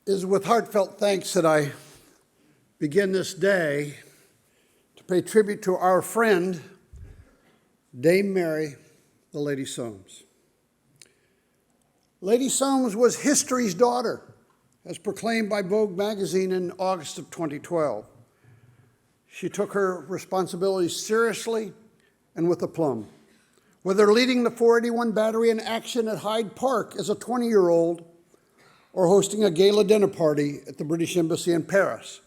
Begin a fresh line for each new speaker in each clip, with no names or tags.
It is with heartfelt thanks that I begin this day to pay tribute to our friend, Dame Mary, the Lady Soames. Lady Soames was history's daughter, as proclaimed by Vogue magazine in August of 2012. She took her responsibilities seriously and with aplomb. Whether leading the 481 battery in action at Hyde Park as a 20-year-old or hosting a gala dinner party at the British Embassy in Paris,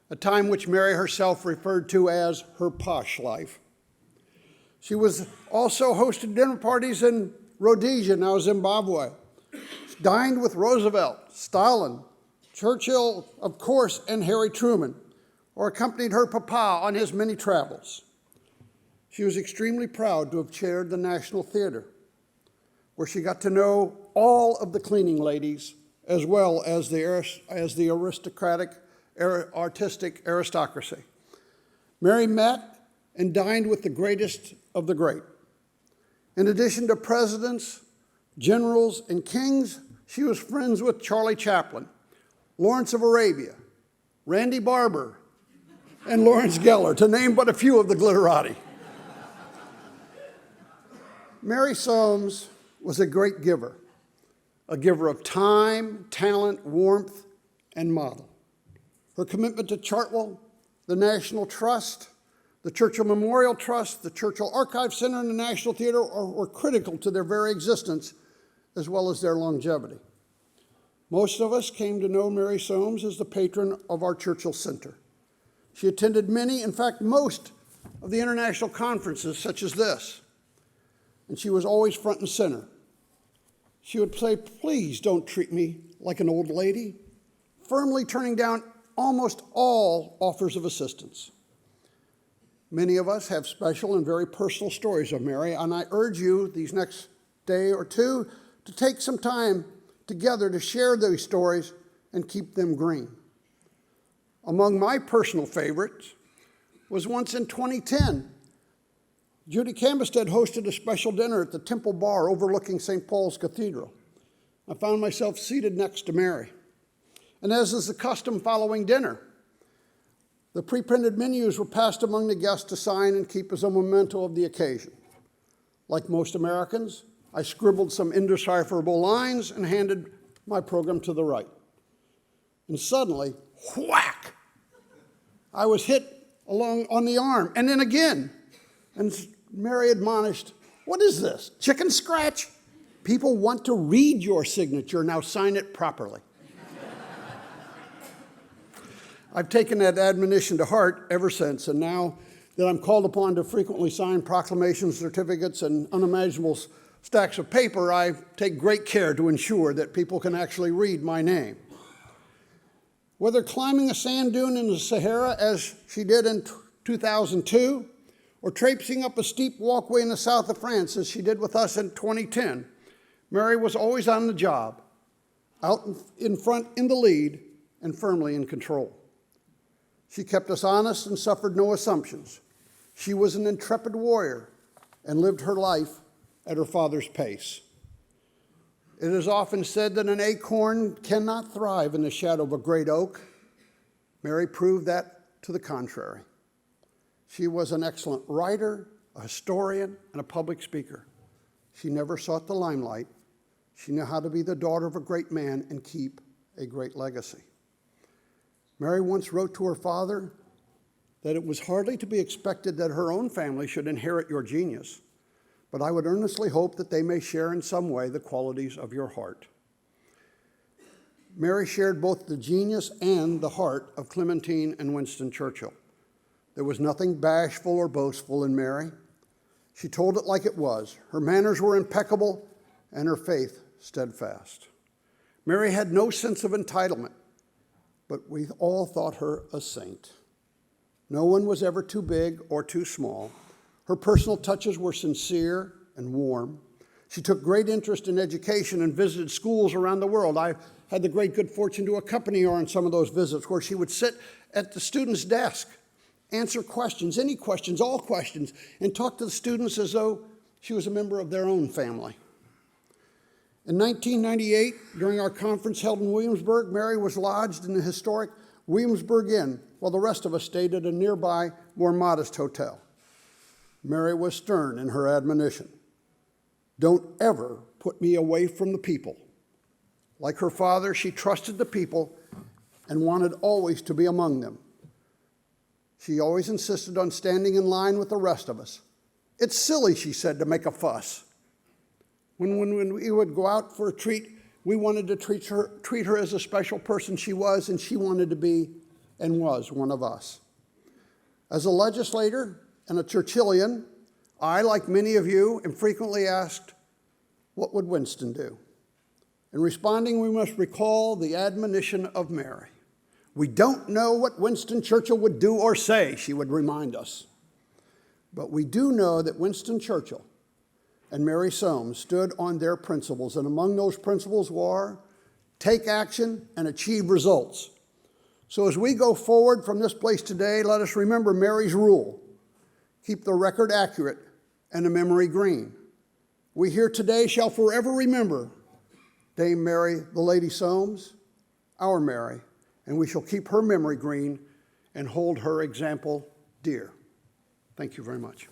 a time which Mary herself referred to as her posh life. She was also hosted dinner parties in Rhodesia, now Zimbabwe. She dined with Roosevelt, Stalin, Churchill, of course, and Harry Truman, or accompanied her papa on his many travels. She was extremely proud to have chaired the National Theater, where she got to know all of the cleaning ladies as well as the artistic aristocracy. Mary met and dined with the greatest of the great. In addition to presidents, generals, and kings, she was friends with Charlie Chaplin, Lawrence of Arabia, Randy Barber, and Lawrence Geller, to name but a few of the glitterati. Mary Soames was a great giver, a giver of time, talent, warmth, and model. Her commitment to Chartwell, the National Trust, the Churchill Memorial Trust, the Churchill Archive Center, and the National Theater were critical to their very existence, as well as their longevity. Most of us came to know Mary Soames as the patron of our Churchill Center. She attended many, in fact, most of the international conferences such as this, and she was always front and center. She would say, "Please don't treat me like an old lady," firmly turning down almost all offers of assistance. Many of us have special and very personal stories of Mary, and I urge you these next day or two to take some time together to share those stories and keep them green. Among my personal favorites was once in 2010. Judy Cambusted hosted a special dinner at the Temple Bar overlooking St. Paul's Cathedral. I found myself seated next to Mary. And as is the custom following dinner, the pre-printed menus were passed among the guests to sign and keep as a memento of the occasion. Like most Americans, I scribbled some indecipherable lines and handed my program to the right. And suddenly, whack! I was hit along on the arm, and then again. And Mary admonished, "What is this, chicken scratch? People want to read your signature, now sign it properly." I've taken that admonition to heart ever since, and now that I'm called upon to frequently sign proclamations, certificates, and unimaginable stacks of paper, I take great care to ensure that people can actually read my name. Whether climbing a sand dune in the Sahara, as she did in 2002, or traipsing up a steep walkway in the south of France, as she did with us in 2010, Mary was always on the job, out in front, in the lead, and firmly in control. She kept us honest and suffered no assumptions. She was an intrepid warrior and lived her life at her father's pace. It is often said that an acorn cannot thrive in the shadow of a great oak. Mary proved that to the contrary. She was an excellent writer, a historian, and a public speaker. She never sought the limelight. She knew how to be the daughter of a great man and keep a great legacy. Mary once wrote to her father that it was hardly to be expected that her own family should inherit your genius, but I would earnestly hope that they may share in some way the qualities of your heart. Mary shared both the genius and the heart of Clementine and Winston Churchill. There was nothing bashful or boastful in Mary. She told it like it was. Her manners were impeccable and her faith steadfast. Mary had no sense of entitlement, but we all thought her a saint. No one was ever too big or too small. Her personal touches were sincere and warm. She took great interest in education and visited schools around the world. I had the great good fortune to accompany her on some of those visits, where she would sit at the student's desk, answer questions, any questions, all questions, and talk to the students as though she was a member of their own family. In 1998, during our conference held in Williamsburg, Mary was lodged in the historic Williamsburg Inn, while the rest of us stayed at a nearby, more modest hotel. Mary was stern in her admonition. Don't ever put me away from the people. Like her father, she trusted the people and wanted always to be among them. She always insisted on standing in line with the rest of us. It's silly, she said, to make a fuss. When we would go out for a treat, we wanted to treat her as a special person she was, and she wanted to be and was one of us. As a legislator and a Churchillian, I, like many of you, am frequently asked, what would Winston do? In responding, we must recall the admonition of Mary. We don't know what Winston Churchill would do or say, she would remind us. But we do know that Winston Churchill and Mary Soames stood on their principles, and among those principles were take action and achieve results. So as we go forward from this place today, let us remember Mary's rule. Keep the record accurate and the memory green. We here today shall forever remember Dame Mary, the Lady Soames, our Mary, and we shall keep her memory green and hold her example dear. Thank you very much.